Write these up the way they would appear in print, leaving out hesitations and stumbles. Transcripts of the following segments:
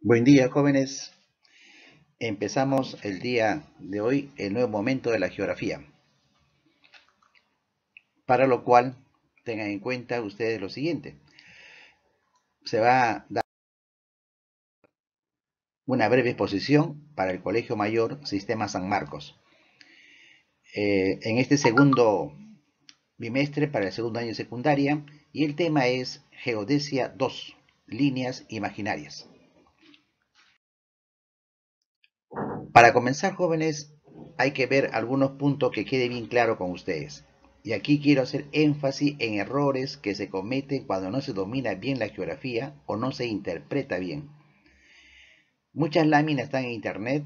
Buen día, jóvenes. Empezamos el día de hoy el nuevo momento de la geografía, para lo cual tengan en cuenta ustedes lo siguiente. Se va a dar una breve exposición para el Colegio Mayor Sistema San Marcos. En este segundo bimestre para el segundo año de secundaria, y el tema es Geodesia 2, líneas imaginarias. Para comenzar, jóvenes, hay que ver algunos puntos que quede bien claro con ustedes. Y aquí quiero hacer énfasis en errores que se cometen cuando no se domina bien la geografía o no se interpreta bien. Muchas láminas están en internet,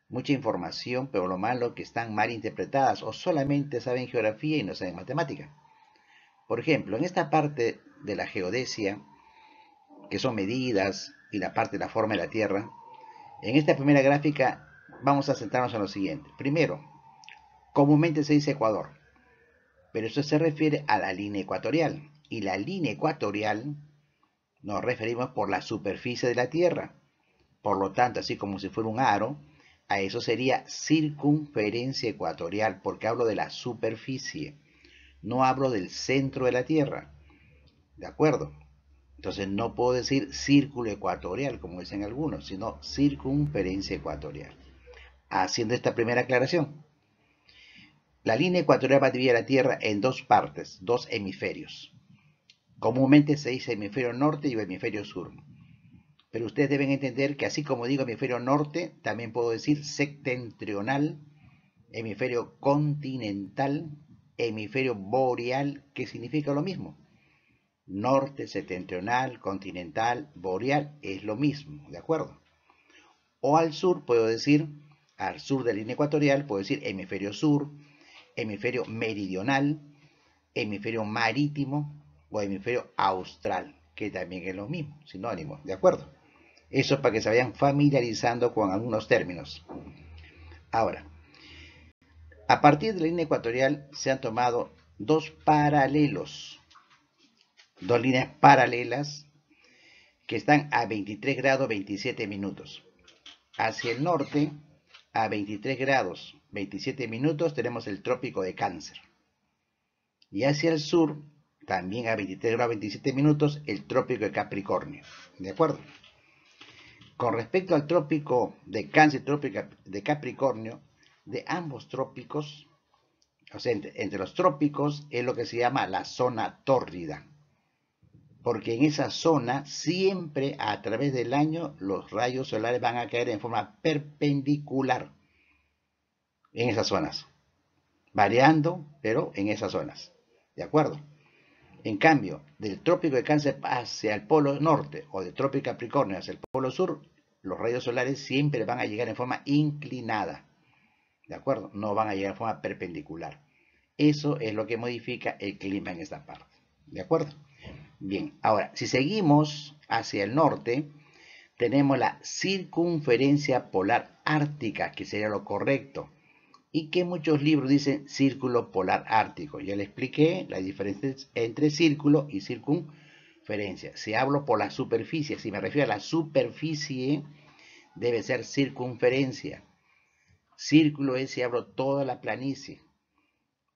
mucha información, pero lo malo es que están mal interpretadas o solamente saben geografía y no saben matemática. Por ejemplo, en esta parte de la geodesia, que son medidas y la parte de la forma de la Tierra, en esta primera gráfica vamos a centrarnos en lo siguiente. Primero, comúnmente se dice Ecuador, pero eso se refiere a la línea ecuatorial. Y la línea ecuatorial nos referimos por la superficie de la Tierra. Por lo tanto, así como si fuera un aro, a eso sería circunferencia ecuatorial, porque hablo de la superficie, no hablo del centro de la Tierra. ¿De acuerdo? Entonces no puedo decir círculo ecuatorial, como dicen algunos, sino circunferencia ecuatorial. Haciendo esta primera aclaración, la línea ecuatorial va a dividir la Tierra en dos partes, dos hemisferios. Comúnmente se dice hemisferio norte y hemisferio sur. Pero ustedes deben entender que así como digo hemisferio norte, también puedo decir septentrional, hemisferio continental, hemisferio boreal, que significa lo mismo. Norte, septentrional, continental, boreal es lo mismo, ¿de acuerdo? O al sur puedo decir, al sur de la línea ecuatorial, puedo decir hemisferio sur, hemisferio meridional, hemisferio marítimo o hemisferio austral, que también es lo mismo, sinónimo, ¿de acuerdo? Eso para que se vayan familiarizando con algunos términos. Ahora, a partir de la línea ecuatorial se han tomado dos líneas paralelas que están a 23 grados 27 minutos. Hacia el norte, a 23 grados 27 minutos, tenemos el trópico de Cáncer. Y hacia el sur, también a 23 grados 27 minutos, el trópico de Capricornio. ¿De acuerdo? Con respecto al trópico de Cáncer y trópico de Capricornio, de ambos trópicos, o sea, entre los trópicos es lo que se llama la zona tórrida, porque en esa zona siempre a través del año los rayos solares van a caer en forma perpendicular en esas zonas, variando, pero en esas zonas. ¿De acuerdo? En cambio, del trópico de Cáncer hacia el polo norte o del trópico de Capricornio hacia el polo sur, los rayos solares siempre van a llegar en forma inclinada. ¿De acuerdo? No van a llegar en forma perpendicular. Eso es lo que modifica el clima en esta parte. ¿De acuerdo? Bien, ahora, si seguimos hacia el norte, tenemos la circunferencia polar ártica, que sería lo correcto, y que muchos libros dicen círculo polar ártico. Ya le expliqué la diferencia entre círculo y circunferencia. Si hablo por la superficie, si me refiero a la superficie, debe ser circunferencia. Círculo es si hablo toda la planicie,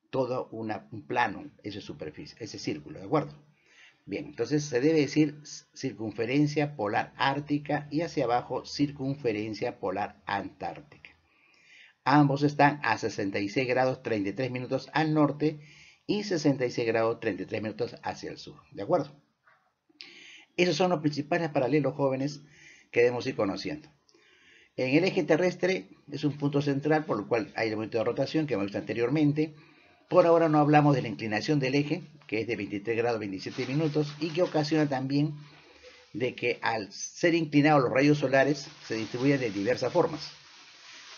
todo un plano, esa superficie, ese círculo, ¿de acuerdo? Bien, entonces se debe decir circunferencia polar ártica y hacia abajo circunferencia polar antártica. Ambos están a 66 grados 33 minutos al norte y 66 grados 33 minutos hacia el sur. ¿De acuerdo? Esos son los principales paralelos jóvenes que debemos ir conociendo. En el eje terrestre es un punto central por lo cual hay el momento de rotación que hemos visto anteriormente. Por ahora no hablamos de la inclinación del eje, que es de 23 grados 27 minutos y que ocasiona también de que al ser inclinados los rayos solares se distribuyen de diversas formas.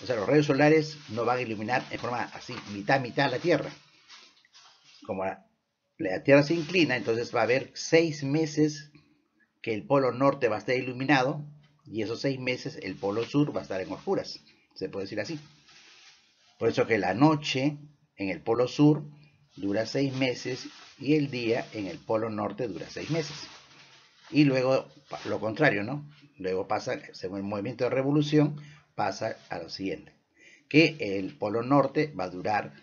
O sea, los rayos solares no van a iluminar en forma así, mitad la Tierra. Como la Tierra se inclina, entonces va a haber 6 meses que el polo norte va a estar iluminado y esos 6 meses el polo sur va a estar en oscuras. Se puede decir así. Por eso que la noche en el polo sur dura 6 meses y el día en el polo norte dura 6 meses. Y luego lo contrario, ¿no? Luego pasa, según el movimiento de revolución, pasa a lo siguiente, que el polo norte va a durar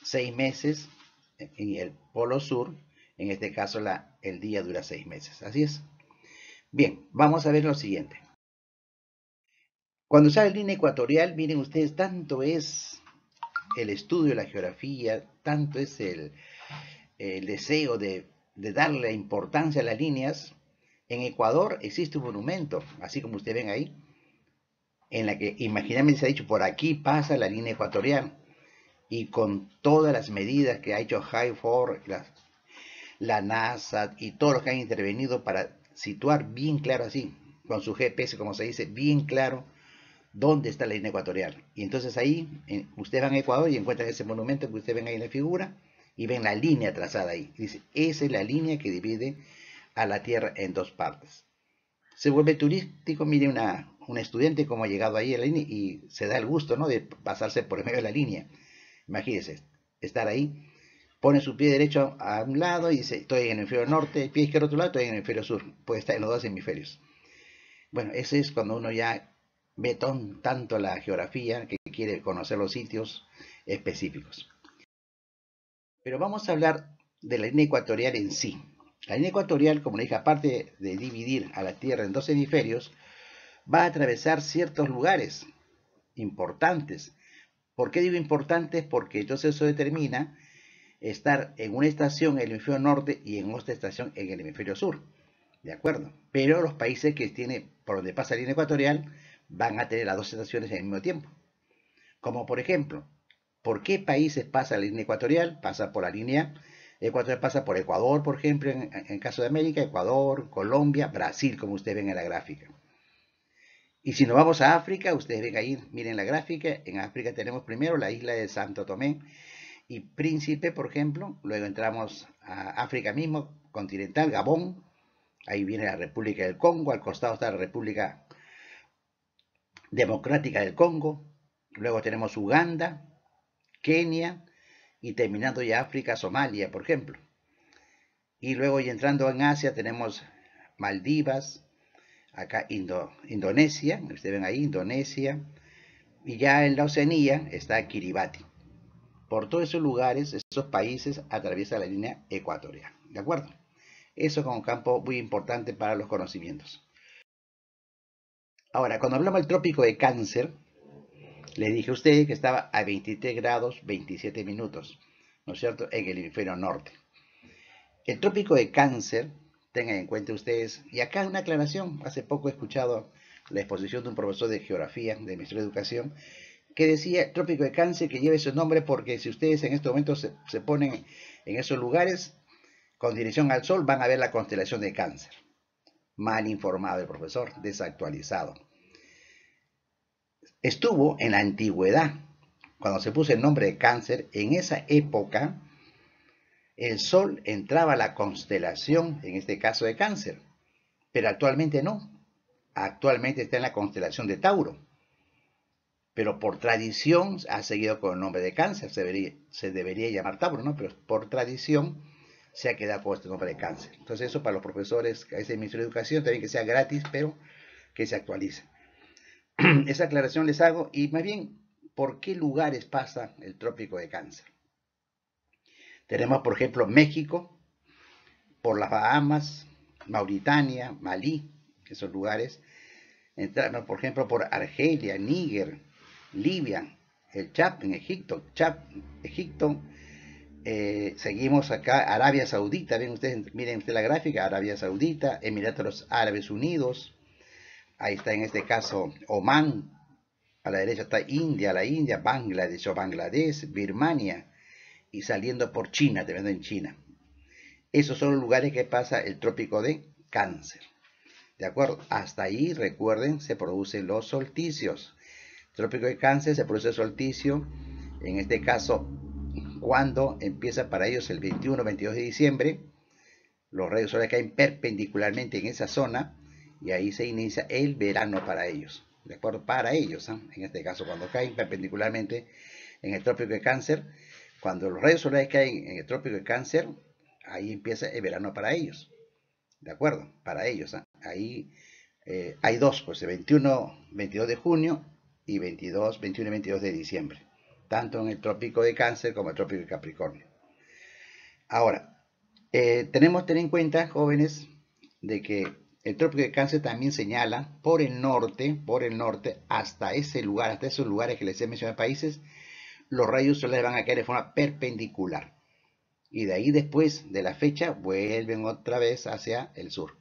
6 meses y el polo sur, en este caso el día dura 6 meses. Así es. Bien, vamos a ver lo siguiente. Cuando sale la línea ecuatorial, miren ustedes, tanto es el estudio de la geografía, tanto es el deseo de darle importancia a las líneas. En Ecuador existe un monumento, así como ustedes ven ahí, en la que imaginariamente se ha dicho, por aquí pasa la línea ecuatorial, y con todas las medidas que ha hecho HIFOR, la NASA y todos los que han intervenido para situar bien claro así, con su GPS, como se dice, bien claro dónde está la línea ecuatorial. Y entonces ahí, ustedes van a Ecuador y encuentran ese monumento que ustedes ven ahí en la figura y ven la línea trazada ahí. Dice, esa es la línea que divide a la Tierra en dos partes. Se vuelve turístico, mire una estudiante como ha llegado ahí a la línea y se da el gusto, ¿no?, de pasarse por el medio de la línea. Imagínense, estar ahí, pone su pie derecho a un lado y dice, estoy en el hemisferio norte, el pie izquierdo a otro lado, estoy en el hemisferio sur. Puede estar en los dos hemisferios. Bueno, ese es cuando uno ya ve tanto la geografía que quiere conocer los sitios específicos. Pero vamos a hablar de la línea ecuatorial en sí. La línea ecuatorial, como le dije, aparte de dividir a la Tierra en dos hemisferios, va a atravesar ciertos lugares importantes. ¿Por qué digo importantes? Porque entonces eso determina estar en una estación en el hemisferio norte y en otra estación en el hemisferio sur. ¿De acuerdo? Pero los países que tienen, por donde pasa la línea ecuatorial, van a tener las dos estaciones al mismo tiempo. Como por ejemplo, ¿por qué países pasa la línea ecuatorial? Pasa por la línea ecuatorial, pasa por Ecuador, por ejemplo, en caso de América, Ecuador, Colombia, Brasil, como ustedes ven en la gráfica. Y si nos vamos a África, ustedes ven ahí, miren la gráfica, en África tenemos primero la isla de Santo Tomé y Príncipe, por ejemplo, luego entramos a África mismo, continental, Gabón, ahí viene la República del Congo, al costado está la República Democrática del Congo, luego tenemos Uganda, Kenia y terminando ya África, Somalia, por ejemplo. Y luego y entrando en Asia tenemos Maldivas, acá Indonesia, ustedes ven ahí, Indonesia, y ya en la Oceanía está Kiribati. Por todos esos lugares, esos países atraviesa la línea ecuatorial, ¿de acuerdo? Eso es un campo muy importante para los conocimientos. Ahora, cuando hablamos del trópico de Cáncer, le dije a usted que estaba a 23 grados 27 minutos, ¿no es cierto?, en el hemisferio norte. El trópico de Cáncer, tengan en cuenta ustedes, y acá una aclaración, hace poco he escuchado la exposición de un profesor de geografía de Ministerio de Educación, que decía trópico de Cáncer, que lleve ese nombre porque si ustedes en este momento se ponen en esos lugares con dirección al sol, van a ver la constelación de Cáncer. Mal informado el profesor, desactualizado. Estuvo en la antigüedad, cuando se puso el nombre de Cáncer, en esa época el sol entraba a la constelación, en este caso de Cáncer, pero actualmente no. Actualmente está en la constelación de Tauro, pero por tradición ha seguido con el nombre de Cáncer, se debería llamar Tauro, ¿no? Pero por tradición se ha quedado con este nombre de Cáncer. Entonces eso para los profesores, a ese Ministerio de Educación, también que sea gratis, pero que se actualice. Esa aclaración les hago, y más bien, ¿por qué lugares pasa el trópico de Cáncer? Tenemos, por ejemplo, México, por las Bahamas, Mauritania, Malí, esos lugares. Entramos, por ejemplo, por Argelia, Níger, Libia, el Chad en Egipto, Egipto. Seguimos acá, Arabia Saudita, ven ustedes, miren ustedes la gráfica, Arabia Saudita, Emiratos Árabes Unidos, ahí está en este caso Omán, a la derecha está India, la India, Bangladesh o Bangladesh, Birmania, y saliendo por China, terminando en China. Esos son los lugares que pasa el trópico de Cáncer. ¿De acuerdo? Hasta ahí, recuerden, se producen los solsticios. Trópico de Cáncer se produce el solsticio, en este caso, cuando empieza para ellos el 21-22 de diciembre, los rayos solares caen perpendicularmente en esa zona y ahí se inicia el verano para ellos. ¿De acuerdo? Para ellos, ¿eh? En este caso, cuando caen perpendicularmente en el trópico de Cáncer, cuando los rayos solares caen en el trópico de Cáncer, ahí empieza el verano para ellos. ¿De acuerdo? Para ellos, ¿eh? Ahí hay dos, pues el 21, 22 de junio y 22, 21 y 22 de diciembre, tanto en el trópico de Cáncer como el trópico de Capricornio. Ahora, tenemos que tener en cuenta, jóvenes, de que el trópico de Cáncer también señala por el norte, hasta ese lugar, hasta esos lugares que les he mencionado países, los rayos solares van a caer de forma perpendicular. Y de ahí después de la fecha vuelven otra vez hacia el sur,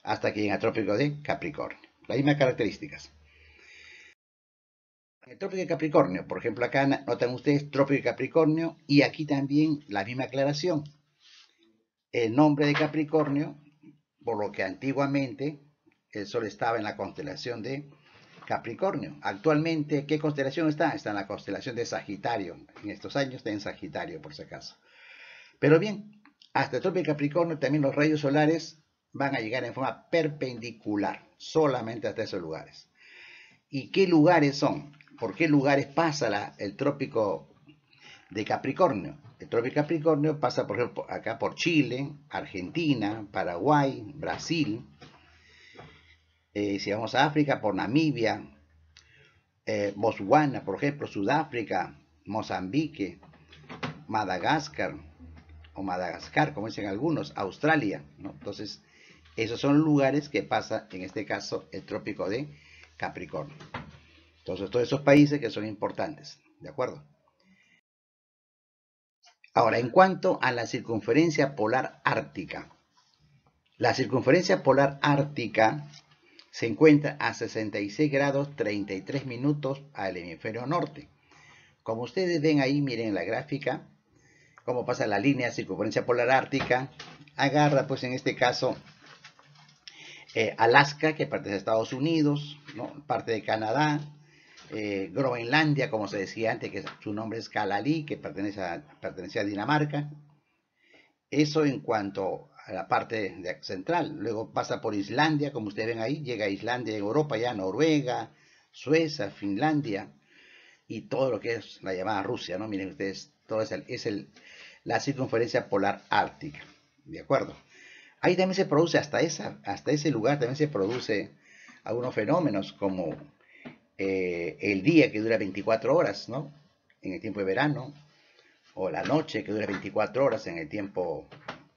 hasta que lleguen al trópico de Capricornio. Las mismas características. El trópico de Capricornio, por ejemplo, acá notan ustedes trópico de Capricornio y aquí también la misma aclaración. El nombre de Capricornio, por lo que antiguamente el Sol estaba en la constelación de Capricornio. Actualmente, ¿qué constelación está? Está en la constelación de Sagitario. En estos años está en Sagitario, por si acaso. Pero bien, hasta el trópico de Capricornio también los rayos solares van a llegar en forma perpendicular, solamente hasta esos lugares. ¿Y qué lugares son? ¿Por qué lugares pasa el trópico de Capricornio? El trópico de Capricornio pasa, por ejemplo, acá por Chile, Argentina, Paraguay, Brasil. Si vamos a África, por Namibia, Botswana, por ejemplo, Sudáfrica, Mozambique, Madagascar, o Madagascar, como dicen algunos, Australia, ¿no? Entonces, esos son lugares que pasa, en este caso, el trópico de Capricornio. Entonces, todos esos países que son importantes, ¿de acuerdo? Ahora, en cuanto a la circunferencia polar ártica, la circunferencia polar ártica se encuentra a 66 grados 33 minutos al hemisferio norte. Como ustedes ven ahí, miren la gráfica, cómo pasa la línea de circunferencia polar ártica. Agarra, pues en este caso, Alaska, que pertenece a Estados Unidos, ¿no? Parte de Canadá, Groenlandia, como se decía antes, que su nombre es Kalaalleq, que pertenece a Dinamarca. Eso en cuanto a la parte central. Luego pasa por Islandia, como ustedes ven ahí, llega a Islandia en Europa, ya Noruega, Suecia, Finlandia y todo lo que es la llamada Rusia, ¿no? Miren ustedes, todo la circunferencia polar ártica, ¿de acuerdo? Ahí también se produce, hasta ese lugar también se produce algunos fenómenos como el día que dura 24 horas, ¿no? En el tiempo de verano, o la noche que dura 24 horas en el tiempo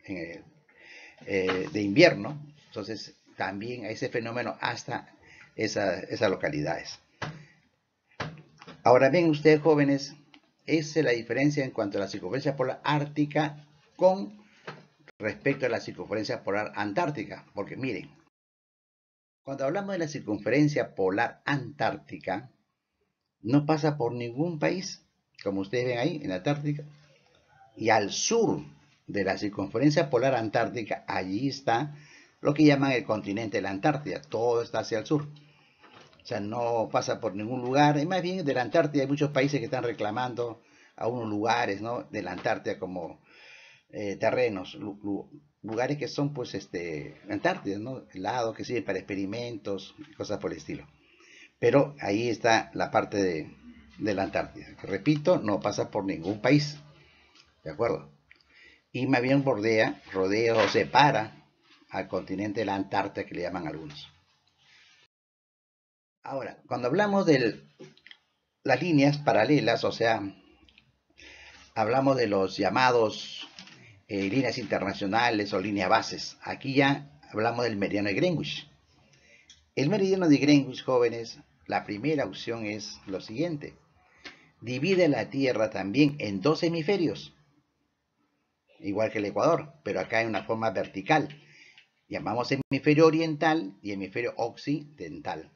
de invierno. Entonces, también hay ese fenómeno hasta esas localidades. Ahora ven ustedes, jóvenes, esa es la diferencia en cuanto a la circunferencia polar ártica con respecto a la circunferencia polar antártica. Porque miren, cuando hablamos de la circunferencia polar antártica, no pasa por ningún país, como ustedes ven ahí, en la Antártica. Y al sur de la circunferencia polar antártica, allí está lo que llaman el continente de la Antártida. Todo está hacia el sur. O sea, no pasa por ningún lugar. Y más bien de la Antártida hay muchos países que están reclamando a unos lugares, ¿no?, de la Antártida como terrenos, lugares que son, pues, Antártida, ¿no?, helados que sirven para experimentos, cosas por el estilo. Pero ahí está la parte de la Antártida. Repito, no pasa por ningún país, ¿de acuerdo? Y más bien rodea o separa al continente de la Antártida, que le llaman algunos. Ahora, cuando hablamos de las líneas paralelas, o sea, hablamos de los llamados líneas internacionales o líneas bases. Aquí ya hablamos del meridiano de Greenwich. El meridiano de Greenwich, jóvenes, la primera opción es lo siguiente. Divide la Tierra también en dos hemisferios, igual que el Ecuador, pero acá en una forma vertical. Llamamos hemisferio oriental y hemisferio occidental.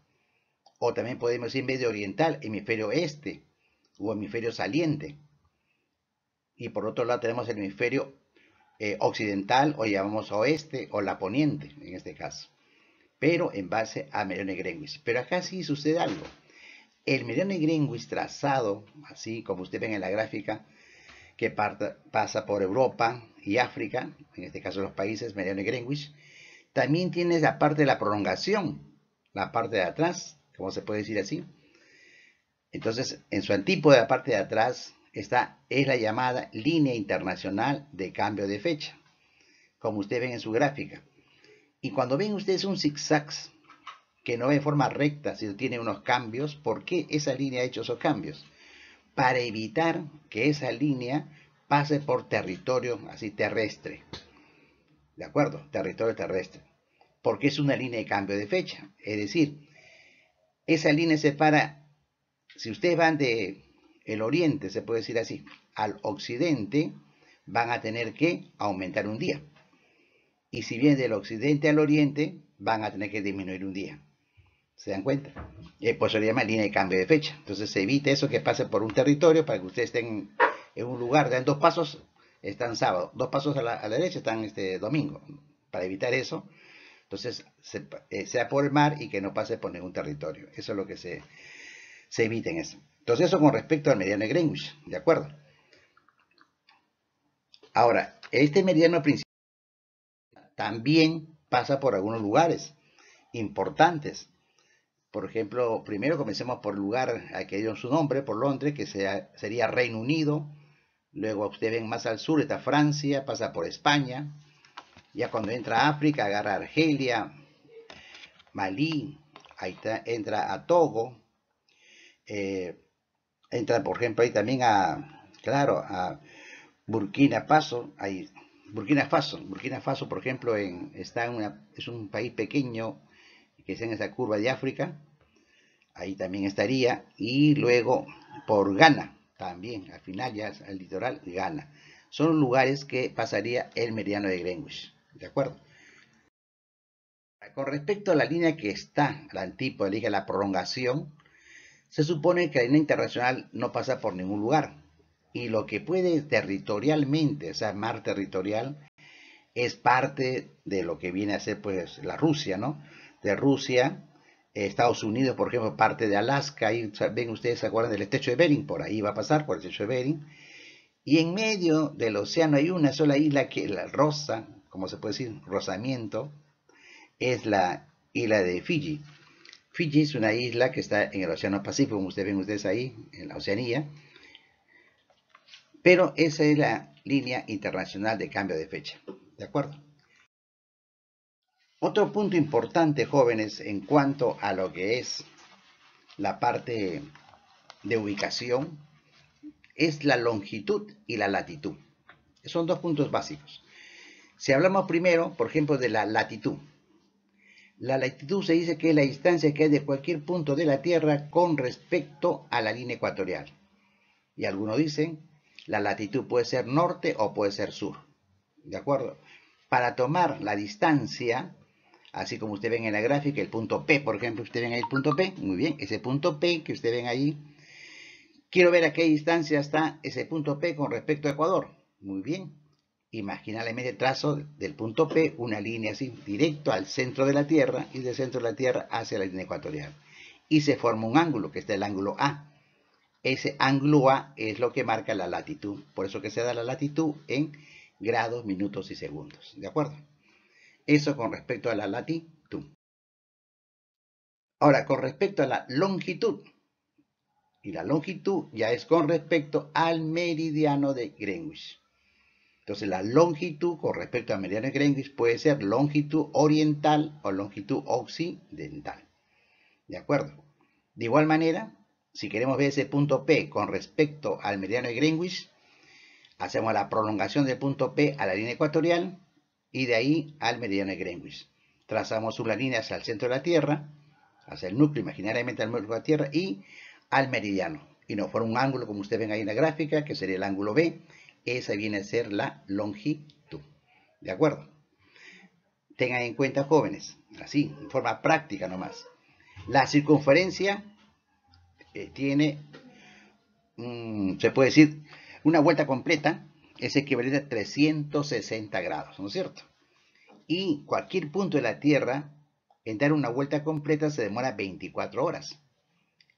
O también podemos decir, en vez de oriental, hemisferio este o hemisferio saliente. Y por otro lado tenemos el hemisferio occidental, o llamamos oeste o la poniente en este caso, pero en base a meridiano de Greenwich. Pero acá sí sucede algo. El meridiano de Greenwich trazado, así como ustedes ven en la gráfica, que pasa por Europa y África, en este caso los países, meridiano de Greenwich, también tiene la parte de la prolongación, la parte de atrás, como se puede decir así. Entonces, en su antípoda, la parte de atrás, es la llamada línea internacional de cambio de fecha, como ustedes ven en su gráfica. Y cuando ven ustedes un zigzag que no va en forma recta, sino tiene unos cambios, ¿por qué esa línea ha hecho esos cambios? Para evitar que esa línea pase por territorio así terrestre. ¿De acuerdo? Territorio terrestre. Porque es una línea de cambio de fecha. Es decir, esa línea separa, si ustedes van de el oriente, se puede decir así, al occidente, van a tener que aumentar un día. Y si vienen del occidente al oriente, van a tener que disminuir un día. ¿Se dan cuenta? Pues se llama línea de cambio de fecha. Entonces se evita eso que pase por un territorio para que ustedes estén en un lugar, dan 2 pasos, están sábado, 2 pasos a la derecha están domingo. Para evitar eso, entonces sea por el mar y que no pase por ningún territorio. Eso es lo que se evita en eso. Entonces eso con respecto al meridiano de Greenwich, ¿de acuerdo? Ahora, este meridiano principal también pasa por algunos lugares importantes. Por ejemplo, primero comencemos por el lugar al que dio su nombre, por Londres, que sería Reino Unido. Luego ustedes ven más al sur, está Francia, pasa por España. Ya cuando entra a África, agarra Argelia, Malí, ahí está, entra a Togo. Entra, por ejemplo, ahí también claro, a Burkina Faso. Burkina Faso, por ejemplo, es un país pequeño que está en esa curva de África. Ahí también estaría, y luego por Ghana, también, al final ya al litoral, Ghana. Son lugares que pasaría el meridiano de Greenwich, ¿de acuerdo? Con respecto a la línea que está, la antípoda, la prolongación, se supone que la línea internacional no pasa por ningún lugar, y lo que puede territorialmente, o sea, mar territorial, es parte de lo que viene a ser pues la Rusia, ¿no? De Rusia, Estados Unidos, por ejemplo, parte de Alaska, ahí ven ustedes, se acuerdan del estrecho de Bering, por ahí va a pasar, por el estrecho de Bering, y en medio del océano hay una sola isla que la rosa, como se puede decir, rozamiento, es la isla de Fiji. Fiji es una isla que está en el océano Pacífico, como ustedes ven ustedes ahí, en la Oceanía, pero esa es la línea internacional de cambio de fecha, ¿de acuerdo? Otro punto importante, jóvenes, en cuanto a lo que es la parte de ubicación, es la longitud y la latitud. Son 2 puntos básicos. Si hablamos primero, por ejemplo, de la latitud se dice que es la distancia que hay de cualquier punto de la Tierra con respecto a la línea ecuatorial. Y algunos dicen, la latitud puede ser norte o puede ser sur. ¿De acuerdo? Para tomar la distancia, así como ustedes ven en la gráfica, el punto P, por ejemplo, ustedes ven ahí el punto P, muy bien, ese punto P que ustedes ven ahí, quiero ver a qué distancia está ese punto P con respecto a Ecuador, muy bien, imaginariamente trazo del punto P una línea así, directo al centro de la Tierra y del centro de la Tierra hacia la línea ecuatorial, y se forma un ángulo, que está el ángulo A. Ese ángulo A es lo que marca la latitud, por eso que se da la latitud en grados, minutos y segundos, ¿de acuerdo? Eso con respecto a la latitud. Ahora, con respecto a la longitud, y la longitud ya es con respecto al meridiano de Greenwich. Entonces, la longitud con respecto al meridiano de Greenwich puede ser longitud oriental o longitud occidental. ¿De acuerdo? De igual manera, si queremos ver ese punto P con respecto al meridiano de Greenwich, hacemos la prolongación del punto P a la línea ecuatorial y de ahí al meridiano de Greenwich. Trazamos una línea hacia el centro de la Tierra, hacia el núcleo, imaginariamente al núcleo de la Tierra, y al meridiano. Y nos forma un ángulo, como ustedes ven ahí en la gráfica, que sería el ángulo B. Esa viene a ser la longitud. ¿De acuerdo? Tengan en cuenta, jóvenes, así, en forma práctica nomás. La circunferencia tiene, se puede decir, una vuelta completa es equivalente a 360 grados, ¿no es cierto? Y cualquier punto de la Tierra, en dar una vuelta completa se demora 24 horas.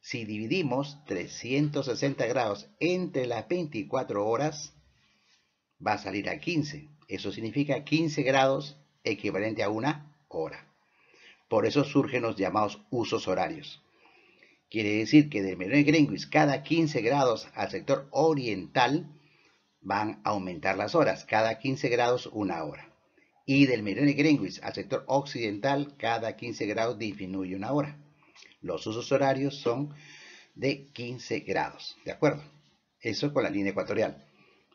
Si dividimos 360 grados entre las 24 horas, va a salir a 15. Eso significa 15 grados equivalente a una hora. Por eso surgen los llamados usos horarios. Quiere decir que del meridiano de Greenwich, cada 15 grados al sector oriental van a aumentar las horas. Cada 15 grados, una hora. Y del meridiano de Greenwich al sector occidental, cada 15 grados disminuye 1 hora. Los usos horarios son de 15 grados, ¿de acuerdo? Eso con la línea ecuatorial.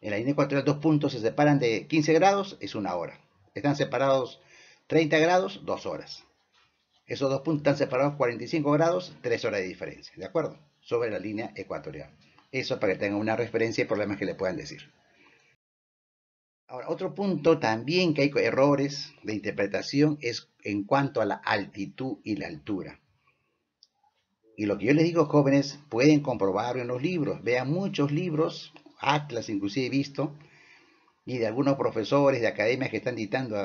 En la línea ecuatorial 2 puntos se separan de 15 grados, es 1 hora. Están separados 30 grados, 2 horas. Esos 2 puntos están separados 45 grados, 3 horas de diferencia, ¿de acuerdo? Sobre la línea ecuatorial. Eso para que tengan una referencia y problemas que le puedan decir. Ahora, otro punto también que hay errores de interpretación es en cuanto a la altitud y la altura. Y lo que yo les digo, jóvenes, pueden comprobarlo en los libros. Vean muchos libros, atlas inclusive he visto, y de algunos profesores de academias que están dictando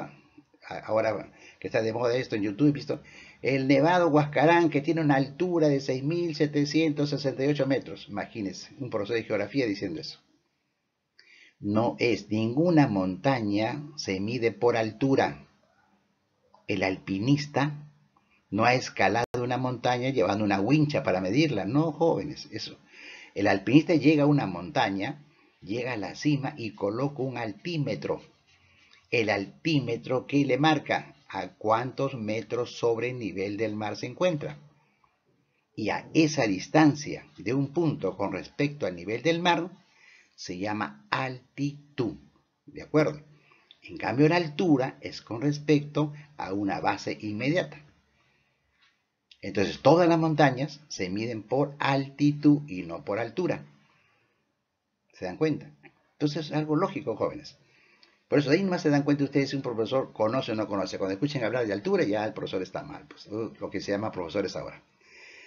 ahora que está de moda esto en YouTube, he visto el Nevado Huascarán que tiene una altura de 6.768 metros. Imagínense, un profesor de geografía diciendo eso. No es ninguna montaña, se mide por altura. El alpinista no ha escalado una montaña llevando una wincha para medirla, no, jóvenes, eso. El alpinista llega a una montaña, llega a la cima y coloca un altímetro. El altímetro que le marca a cuántos metros sobre el nivel del mar se encuentra. Y a esa distancia de un punto con respecto al nivel del mar se llama altitud, ¿de acuerdo? En cambio, la altura es con respecto a una base inmediata. Entonces, todas las montañas se miden por altitud y no por altura. ¿Se dan cuenta? Entonces, es algo lógico, jóvenes. Por eso, de ahí más se dan cuenta ustedes si un profesor conoce o no conoce. Cuando escuchen hablar de altura, ya el profesor está mal. Pues, lo que se llama profesores ahora.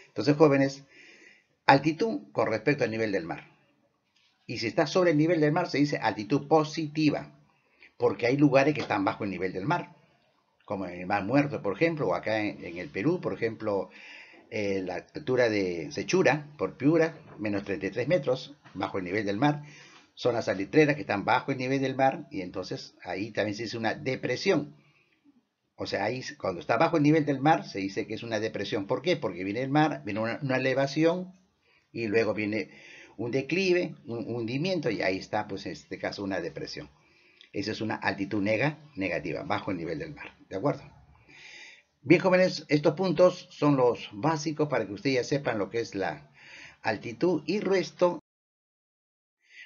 Entonces, jóvenes, altitud con respecto al nivel del mar. Y si está sobre el nivel del mar, se dice altitud positiva. Porque hay lugares que están bajo el nivel del mar. Como en el Mar Muerto, por ejemplo, o acá en el Perú, por ejemplo, la altura de Sechura, por Piura, menos 33 metros, bajo el nivel del mar. Son las salitreras que están bajo el nivel del mar, y entonces ahí también se dice una depresión. O sea, ahí cuando está bajo el nivel del mar, se dice que es una depresión. ¿Por qué? Porque viene el mar, viene una elevación, y luego viene un declive, un hundimiento, y ahí está, pues en este caso, una depresión. Esa es una altitud negativa, bajo el nivel del mar. ¿De acuerdo? Bien, jóvenes, estos puntos son los básicos para que ustedes ya sepan lo que es la altitud y resto,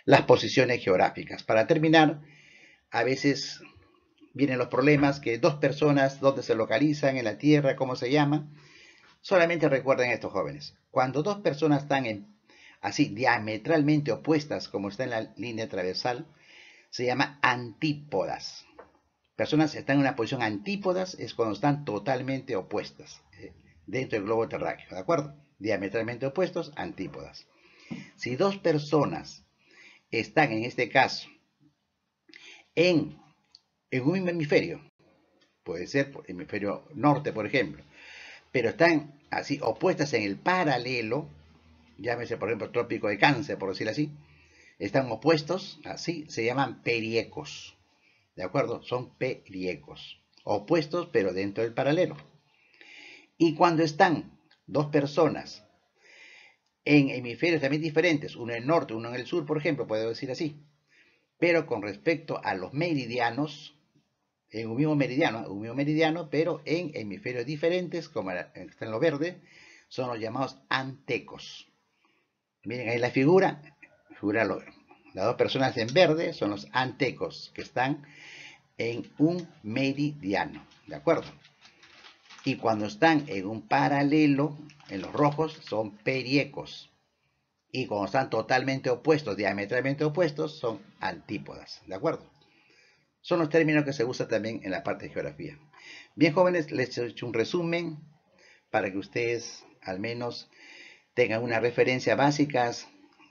las posiciones geográficas. Para terminar, a veces vienen los problemas que dos personas, dónde se localizan en la Tierra, cómo se llaman. Solamente recuerden esto, jóvenes. Cuando dos personas están así diametralmente opuestas, como está en la línea transversal, se llama antípodas. Personas que están en una posición antípodas es cuando están totalmente opuestas dentro del globo terráqueo, ¿de acuerdo? Diametralmente opuestos, antípodas. Si dos personas están, en este caso, en un mismo hemisferio, puede ser hemisferio norte, por ejemplo, pero están así opuestas en el paralelo, llámese, por ejemplo, trópico de Cáncer, por decirlo así, están opuestos, así, se llaman periecos. ¿De acuerdo? Son periecos. Opuestos, pero dentro del paralelo. Y cuando están dos personas en hemisferios también diferentes, uno en el norte, uno en el sur, por ejemplo, puedo decir así, pero con respecto a los meridianos, en un mismo meridiano, pero en hemisferios diferentes, como está en lo verde, son los llamados antecos. Miren ahí la figura, las dos personas en verde son los antecos, que están en un meridiano, ¿de acuerdo? Y cuando están en un paralelo, en los rojos, son periecos. Y cuando están totalmente opuestos, diametralmente opuestos, son antípodas, ¿de acuerdo? Son los términos que se usan también en la parte de geografía. Bien, jóvenes, les he hecho un resumen para que ustedes al menos tengan una referencia básicas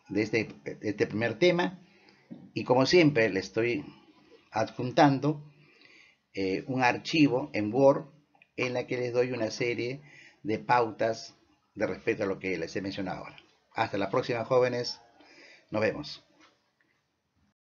de este primer tema. Y como siempre, les estoy adjuntando un archivo en Word en la que les doy una serie de pautas de respecto a lo que les he mencionado ahora. Hasta la próxima, jóvenes. Nos vemos.